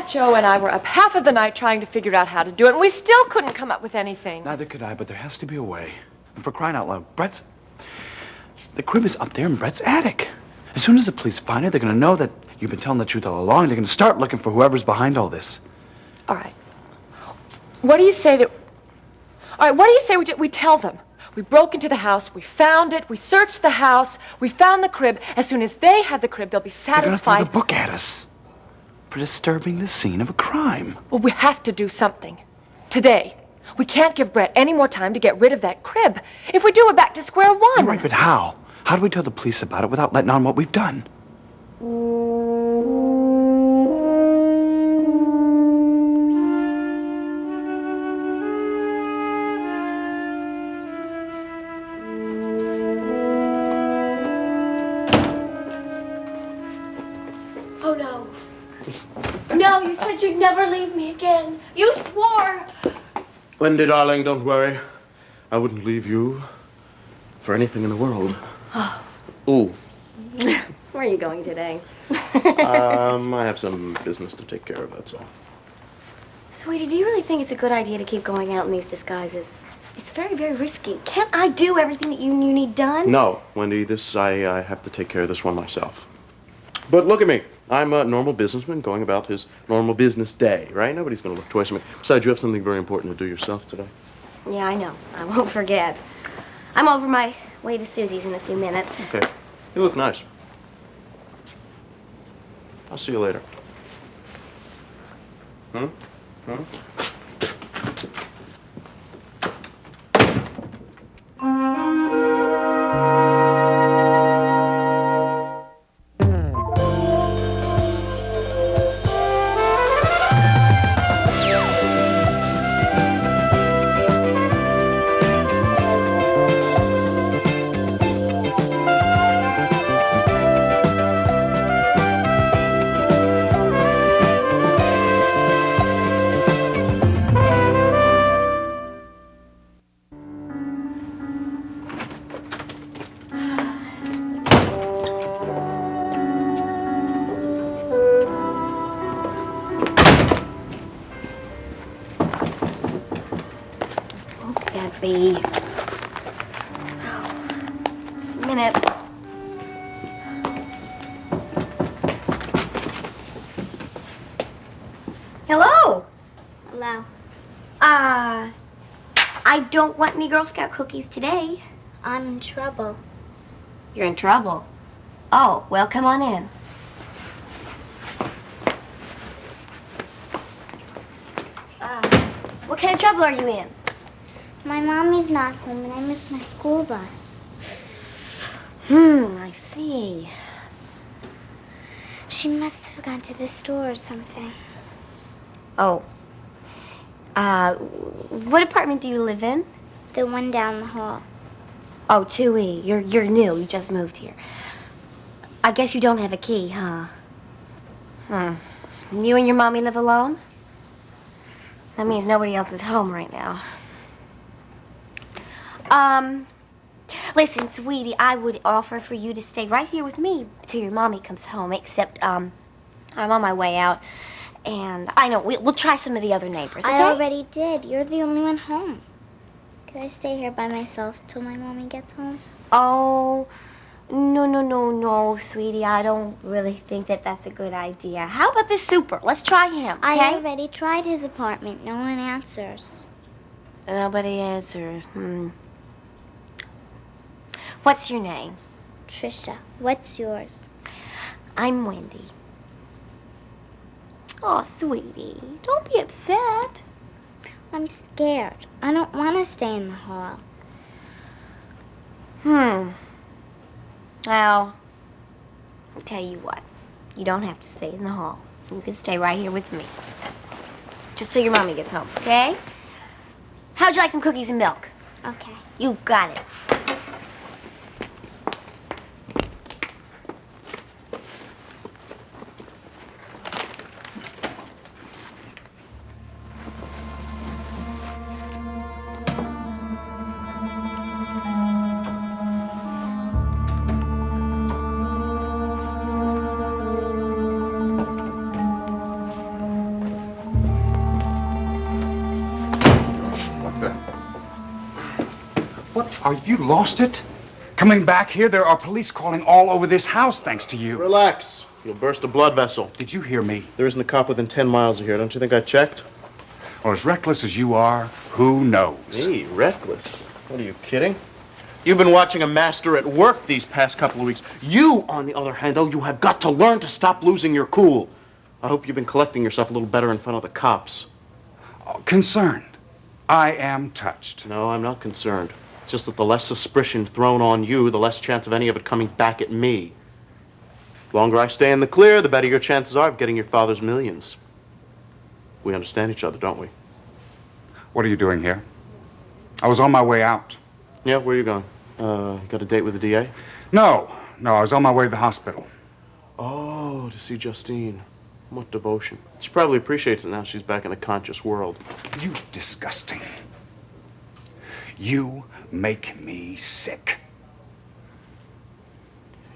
Joe and I were up half of the night trying to figure out how to do it, and we still couldn't come up with anything. Neither could I, but there has to be a way. And for crying out loud, the crib is up there in Brett's attic. As soon as the police find it, they're going to know that you've been telling the truth all along, and they're going to start looking for whoever's behind all this. All right. What do you say we tell them? We broke into the house, we found it, we searched the house, we found the crib. As soon as they have the crib, they'll be satisfied. They're going to throw the book at us for disturbing the scene of a crime. Well, we have to do something. Today. We can't give Brett any more time to get rid of that crib. If we do, we're back to square one. You're right, but how? How do we tell the police about it without letting on what we've done? Oh, no. No, you said you'd never leave me again. You swore. Wendy, darling, don't worry. I wouldn't leave you for anything in the world. Oh. Ooh. Where are you going today? I have some business to take care of, that's all. Sweetie, do you really think it's a good idea to keep going out in these disguises? It's very, very risky. Can't I do everything that you need done? No, Wendy, I have to take care of this one myself. But look at me. I'm a normal businessman going about his normal business day, right? Nobody's going to look twice at me. Besides, you have something very important to do yourself today. Yeah, I know. I won't forget. I'm over my way to Susie's in a few minutes. Okay. You look nice. I'll see you later. Hmm? Be. Just a minute. Hello. Hello. I don't want any Girl Scout cookies today. I'm in trouble. You're in trouble. Oh, well, come on in. What kind of trouble are you in? My mommy's not home and I missed my school bus. I see. She must have gone to the store or something. Oh. What apartment do you live in? The one down the hall. Oh, 2E. You're new. You just moved here. I guess you don't have a key, huh? You and your mommy live alone? That means nobody else is home right now. Listen, sweetie, I would offer for you to stay right here with me till your mommy comes home, except, I'm on my way out, and I know, we'll try some of the other neighbors, okay? I already did. You're the only one home. Could I stay here by myself till my mommy gets home? Oh, no, sweetie, I don't really think that that's a good idea. How about the super? Let's try him, okay? I already tried his apartment. No one answers. Nobody answers, What's your name? Trisha, what's yours? I'm Wendy. Oh, sweetie, don't be upset. I'm scared. I don't want to stay in the hall. Well, I'll tell you what. You don't have to stay in the hall. You can stay right here with me. Just till your mommy gets home, okay? How'd you like some cookies and milk? Okay. You got it. Are you lost it? Coming back here, there are police calling all over this house thanks to you. Relax. You'll burst a blood vessel. Did you hear me? There isn't a cop within 10 miles of here. Don't you think I checked? Well, as reckless as you are, who knows? Me? Reckless? What, are you kidding? You've been watching a master at work these past couple of weeks. You, on the other hand, though, you have got to learn to stop losing your cool. I hope you've been collecting yourself a little better in front of the cops. Concerned. I am touched. No, I'm not concerned. It's just that the less suspicion thrown on you, the less chance of any of it coming back at me. The longer I stay in the clear, the better your chances are of getting your father's millions. We understand each other, don't we? What are you doing here? I was on my way out. Yeah, where are you going? You got a date with the DA? No, I was on my way to the hospital. Oh, to see Justine. What devotion. She probably appreciates it now she's back in the conscious world. You disgusting. You make me sick.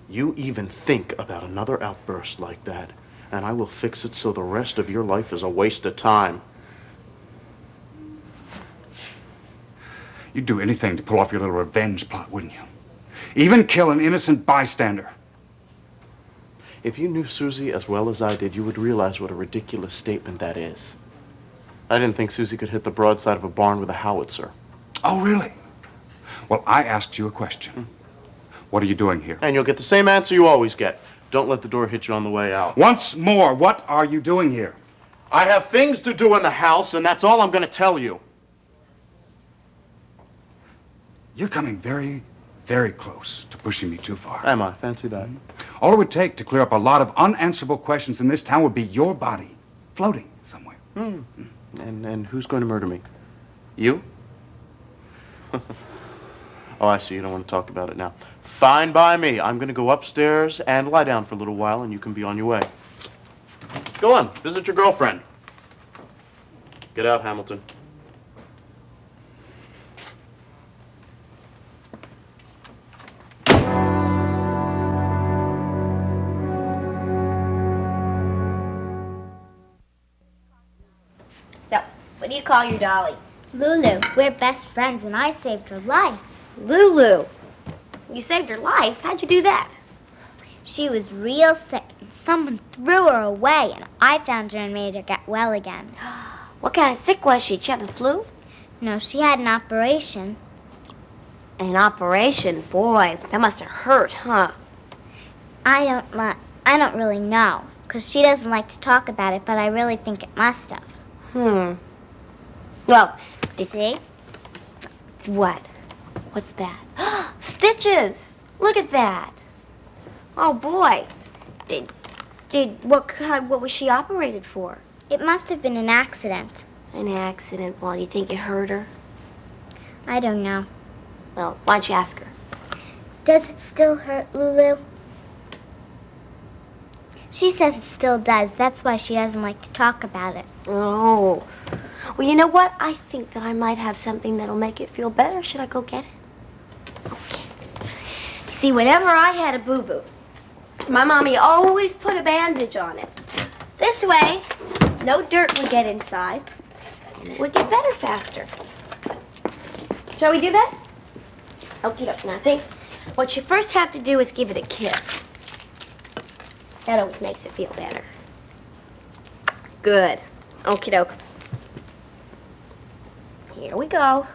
You even think about another outburst like that, and I will fix it so the rest of your life is a waste of time. You'd do anything to pull off your little revenge plot, wouldn't you? Even kill an innocent bystander. If you knew Susie as well as I did, you would realize what a ridiculous statement that is. I didn't think Susie could hit the broadside of a barn with a howitzer. Oh, really? Well, I asked you a question. What are you doing here? And you'll get the same answer you always get. Don't let the door hit you on the way out. Once more, what are you doing here? I have things to do in the house, and that's all I'm going to tell you. You're coming very, very close to pushing me too far. Am I? Fancy that. All it would take to clear up a lot of unanswerable questions in this town would be your body floating somewhere. And who's going to murder me? You? Oh, I see. You don't want to talk about it now. Fine by me. I'm going to go upstairs and lie down for a little while, and you can be on your way. Go on. Visit your girlfriend. Get out, Hamilton. So, what do you call your dolly? Lulu, we're best friends and I saved her life. Lulu. You saved her life? How'd you do that? She was real sick and someone threw her away and I found her and made her get well again. What kind of sick was she? Did she have the flu? No, she had an operation. An operation? Boy, that must have hurt, huh? I don't really know, 'cause she doesn't like to talk about it, but I really think it must have. Well, See? it's what? What's that? Stitches! Look at that. Oh, boy. What was she operated for? It must have been an accident. An accident. Well, you think it hurt her? I don't know. Well, why don't you ask her? Does it still hurt, Lulu? She says it still does. That's why she doesn't like to talk about it. Oh. Well, you know what? I think that I might have something that'll make it feel better. Should I go get it? Okay. You see, whenever I had a boo-boo, my mommy always put a bandage on it. This way, no dirt would get inside, and it would get better faster. Shall we do that? Okie doke. Now, I think what you first have to do is give it a kiss. That always makes it feel better. Good. Okie doke. Here we go.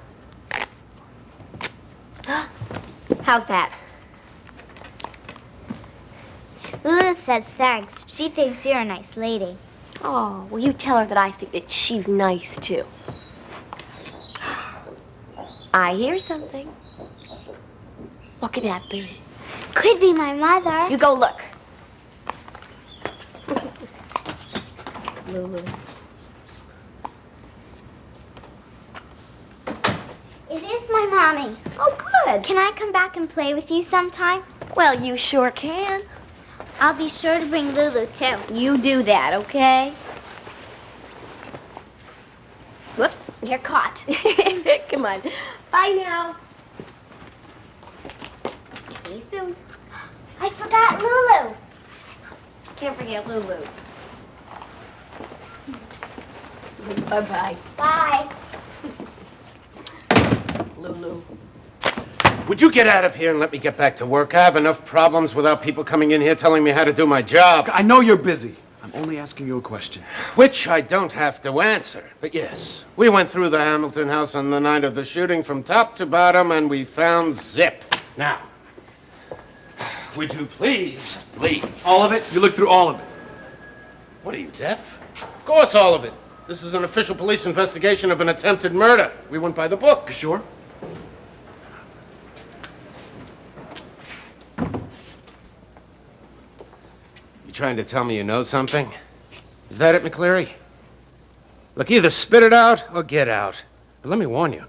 How's that? Lulu says thanks. She thinks you're a nice lady. Oh, well, you tell her that I think that she's nice, too. I hear something. Look at that, Boo. Could be my mother. You go look. Lulu. It is my mommy. Oh, good. Can I come back and play with you sometime? Well, you sure can. I'll be sure to bring Lulu, too. You do that, okay? Whoops, you're caught. Come on. Bye now. See you soon. I forgot Lulu. Can't forget Lulu. Bye-bye. Bye. Lulu. would you get out of here and let me get back to work? I have enough problems without people coming in here telling me how to do my job. I know you're busy. I'm only asking you a question. Which I don't have to answer. But yes, we went through the Hamilton house on the night of the shooting from top to bottom, and we found Zip. Now, would you please leave? All of it? You looked through all of it. What are you, deaf? Of course, all of it. This is an official police investigation of an attempted murder. We went by the book. Sure? You trying to tell me you know something? Is that it, McCleary? Look, either spit it out or get out. But let me warn you,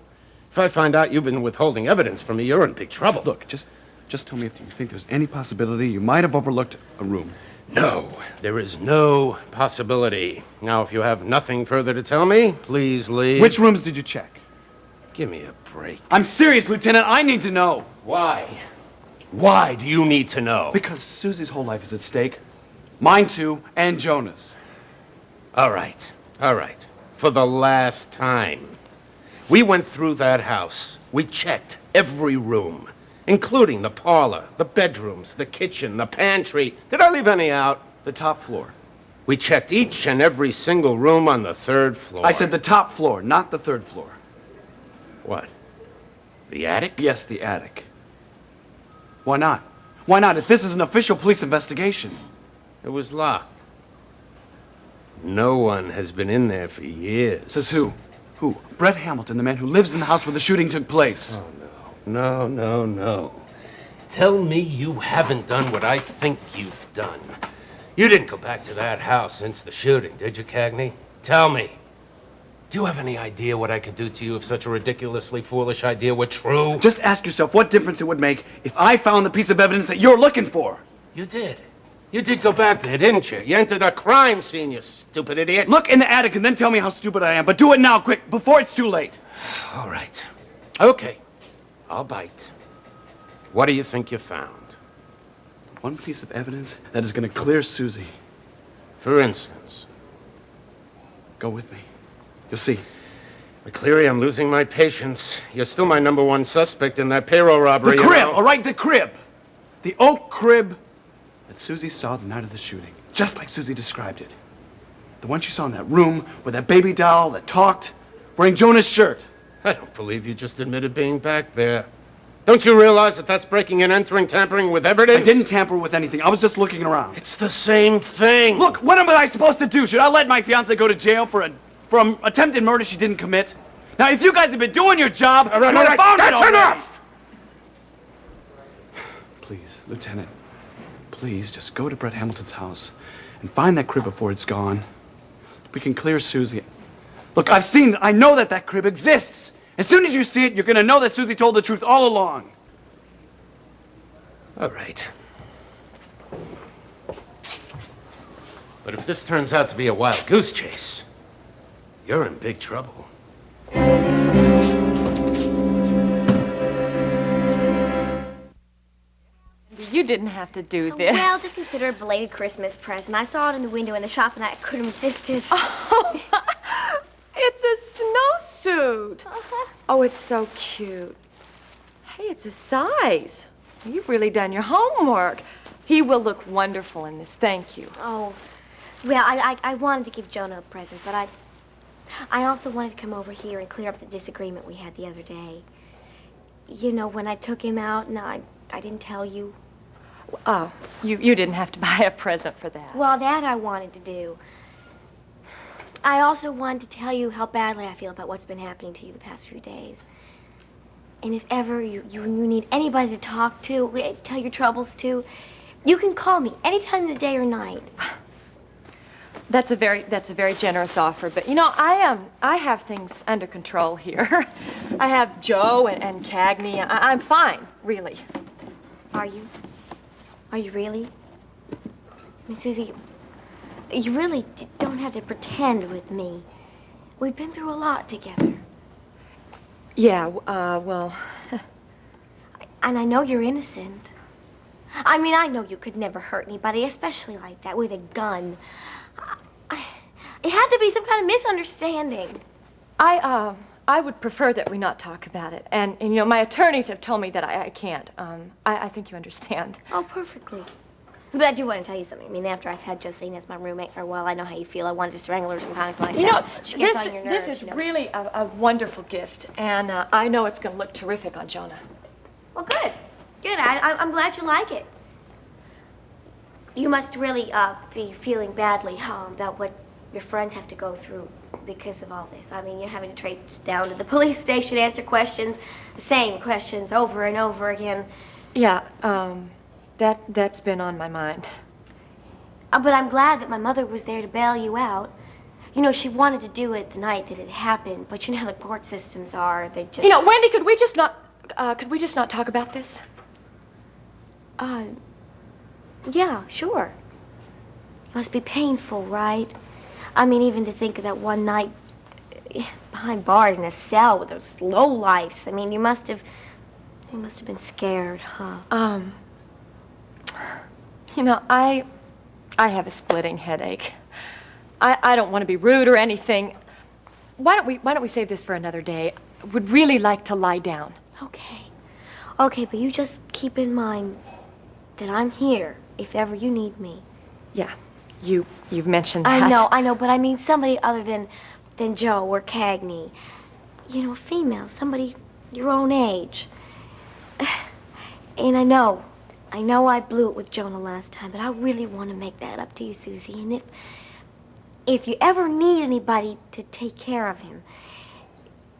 if I find out you've been withholding evidence from me, you're in big trouble. Look, just tell me if you think there's any possibility you might have overlooked a room. No, there is no possibility. Now, if you have nothing further to tell me, please leave. Which rooms did you check? Give me a break. I'm serious, Lieutenant. I need to know. Why? Why do you need to know? Because Susie's whole life is at stake. Mine too, and Jonah's. All right. For the last time. We went through that house. We checked every room, including the parlor, the bedrooms, the kitchen, the pantry. Did I leave any out? The top floor. We checked each and every single room on the 3rd floor. I said the top floor, not the 3rd floor. What? The attic? Yes, the attic. Why not? Why not, if this is an official police investigation? It was locked. No one has been in there for years. Says who? Who? Brett Hamilton, the man who lives in the house where the shooting took place. Oh, no. Tell me you haven't done what I think you've done. You didn't go back to that house since the shooting, did you, Cagney? Tell me. Do you have any idea what I could do to you if such a ridiculously foolish idea were true? Just ask yourself what difference it would make if I found the piece of evidence that you're looking for. You did. You did go back there, didn't you? You entered a crime scene, you stupid idiot. Look in the attic and then tell me how stupid I am, but do it now, quick, before it's too late. All right. Okay. I'll bite. What do you think you found? One piece of evidence that is going to clear Susie. For instance? Go with me. You'll see. McCleary, I'm losing my patience. You're still my #1 suspect in that payroll robbery. The crib, you know? all right, the crib. The oak crib that Susie saw the night of the shooting. Just like Susie described it. The one she saw in that room with that baby doll that talked, wearing Jonah's shirt. I don't believe you just admitted being back there. Don't you realize that that's breaking and entering, tampering with evidence? I didn't tamper with anything. I was just looking around. It's the same thing. Look, what am I supposed to do? Should I let my fiance go to jail for attempted murder she didn't commit? Now, if you guys have been doing your job, all right, you would have found it that's already. enough! Please, Lieutenant, please just go to Brett Hamilton's house and find that crib before it's gone. We can clear Susie. Look, I know that crib exists. As soon as you see it, you're gonna know that Susie told the truth all along. All right. But if this turns out to be a wild goose chase, you're in big trouble. You didn't have to do this. Well, just consider it a belated Christmas present. I saw it in the window in the shop and I couldn't resist it. Oh, it's a snowsuit. Oh, it's so cute. Hey, it's a size. You've really done your homework. He will look wonderful in this. Thank you. Oh, well, I wanted to give Jonah a present, but I also wanted to come over here and clear up the disagreement we had the other day. You know, when I took him out and I didn't tell you. Oh, you didn't have to buy a present for that. Well, that I wanted to do. I also wanted to tell you how badly I feel about what's been happening to you the past few days. And if ever you need anybody to talk to, tell your troubles to, you can call me any time of the day or night. That's a very generous offer, but you know, I have things under control here. I have Joe and Cagney. I'm fine, really. Are you? Are you really? Miss Susie, you really don't have to pretend with me. We've been through a lot together. Yeah, well... And I know you're innocent. I mean, I know you could never hurt anybody, especially like that, with a gun. It had to be some kind of misunderstanding. I I would prefer that we not talk about it. And you know, my attorneys have told me that I can't. I think you understand. Oh, perfectly. But I do want to tell you something. I mean, after I've had Justine as my roommate for a while, I know how you feel. I wanted to strangle her sometimes when I You know, she gets on your nerves, this is you know. really a wonderful gift. And I know it's going to look terrific on Jonah. Well, good. Good. I'm glad you like it. You must really be feeling badly about what your friends have to go through because of all this. I mean, you're having to traipse down to the police station, answer questions, the same questions over and over again. Yeah, that's been on my mind. But I'm glad that my mother was there to bail you out. You know, she wanted to do it the night that it happened, but you know how the court systems are. They just... You know, Wendy, could we just not talk about this? Yeah, sure. It must be painful, right? I mean, even to think of that one night behind bars in a cell with those lowlifes. I mean, you must have been scared, huh? You know, I have a splitting headache. I don't want to be rude or anything. Why don't we save this for another day? I would really like to lie down. Okay. Okay, but you just keep in mind that I'm here if ever you need me. Yeah, you've mentioned that. I know, but I mean somebody other than Joe or Cagney. You know, a female, somebody your own age. And I know I blew it with Jonah last time, but I really want to make that up to you, Susie. And if you ever need anybody to take care of him,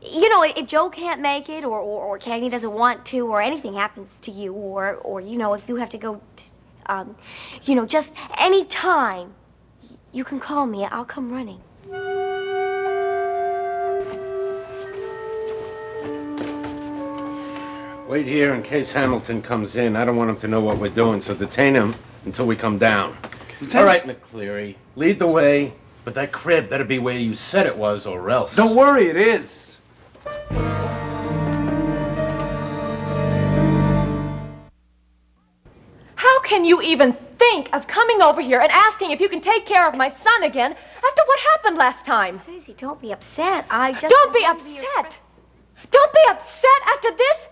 you know, if Joe can't make it, or Cagney doesn't want to, or anything happens to you, or you know, if you have to go, you know, just any time, you can call me. I'll come running. Wait here in case Hamilton comes in. I don't want him to know what we're doing, so detain him until we come down. All right, McCleary, lead the way, but that crib better be where you said it was, or else. Don't worry, it is. How can you even think of coming over here and asking if you can take care of my son again after what happened last time? Susie, don't be upset. I just Don't be wanted to your upset. Don't be upset after this.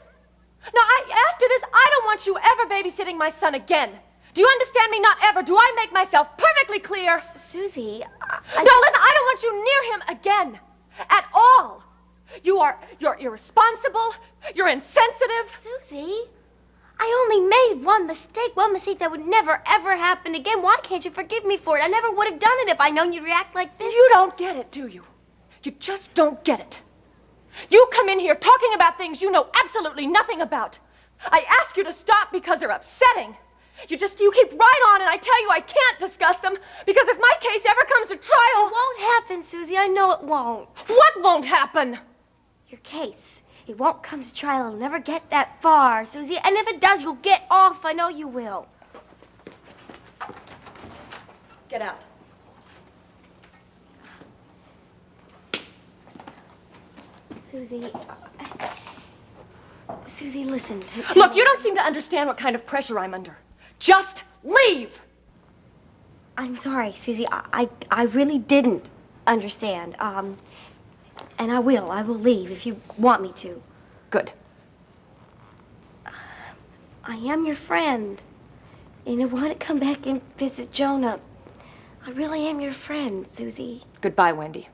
No, after this, I don't want you ever babysitting my son again. Do you understand me? Not ever. Do I make myself perfectly clear? Susie, No, listen, I don't want you near him again. At all. You're irresponsible. You're insensitive. Susie, I only made one mistake that would never, ever happen again. Why can't you forgive me for it? I never would have done it if I'd known you'd react like this. You don't get it, do you? You just don't get it. You come in here talking about things you know absolutely nothing about. I ask you to stop because they're upsetting. You keep right on, and I tell you I can't discuss them because if my case ever comes to trial... It won't happen, Susie. I know it won't. What won't happen? Your case. It won't come to trial. It'll never get that far, Susie. And if it does, you'll get off. I know you will. Get out. Susie, listen. Look, you don't seem to understand what kind of pressure I'm under. Just leave! I'm sorry, Susie. I really didn't understand. And I will leave if you want me to. Good. I am your friend. And I want to come back and visit Jonah. I really am your friend, Susie. Goodbye, Wendy.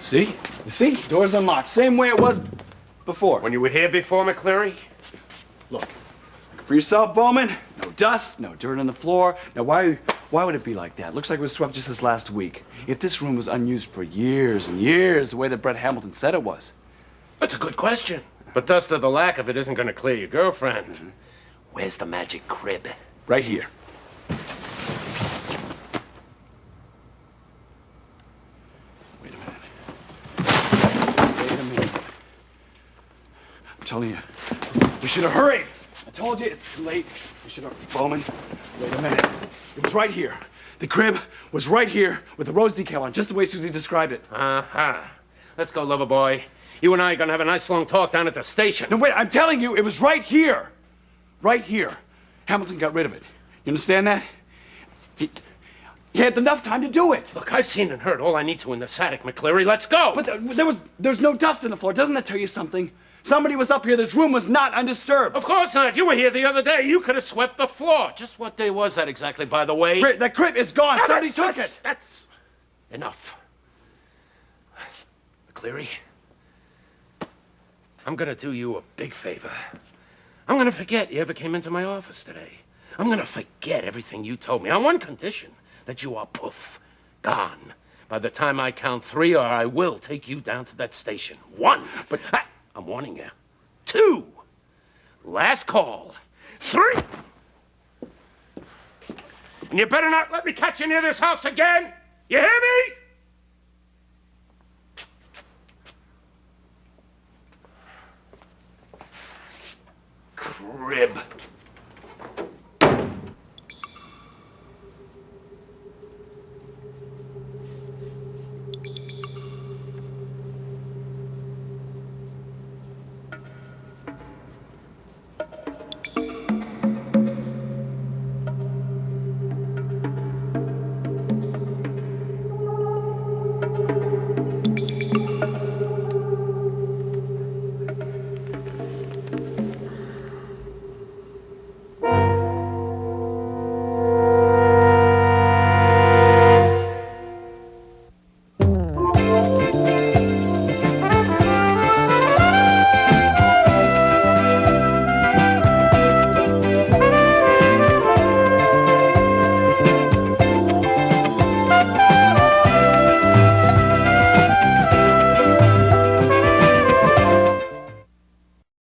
See? You see? Door's unlocked. Same way it was before. When you were here before, McCleary? Look for yourself, Bowman. No dust, no dirt on the floor. Now, why would it be like that? Looks like it was swept just this last week. If this room was unused for years and years, the way that Brett Hamilton said it was. That's a good question. But dust or the lack of it isn't going to clear your girlfriend. Where's the magic crib? Right here. Wait a minute. I'm telling you, we should have hurried. I told you, it's too late. We should have... Bowman, wait a minute. It was right here. The crib was right here with the rose decal on, just the way Susie described it. Uh-huh. Let's go, lover boy. You and I are gonna have a nice long talk down at the station. No, wait, I'm telling you, it was right here. Right here. Hamilton got rid of it. You understand that? He had enough time to do it. Look, I've seen and heard all I need to in this attic, McCleary. Let's go! But there's no dust in the floor. Doesn't that tell you something? Somebody was up here. This room was not undisturbed. Of course not. You were here the other day. You could have swept the floor. Just what day was that exactly, by the way? That crib is gone. Now, Somebody took it. That's enough. McCleary, I'm gonna do you a big favor. I'm gonna forget you ever came into my office today. I'm gonna forget everything you told me on one condition, that you are poof, gone. By the time I count 3, or I will take you down to that station. 1, but I'm warning you. 2, last call. 3, and you better not let me catch you near this house again. You hear me? Crib.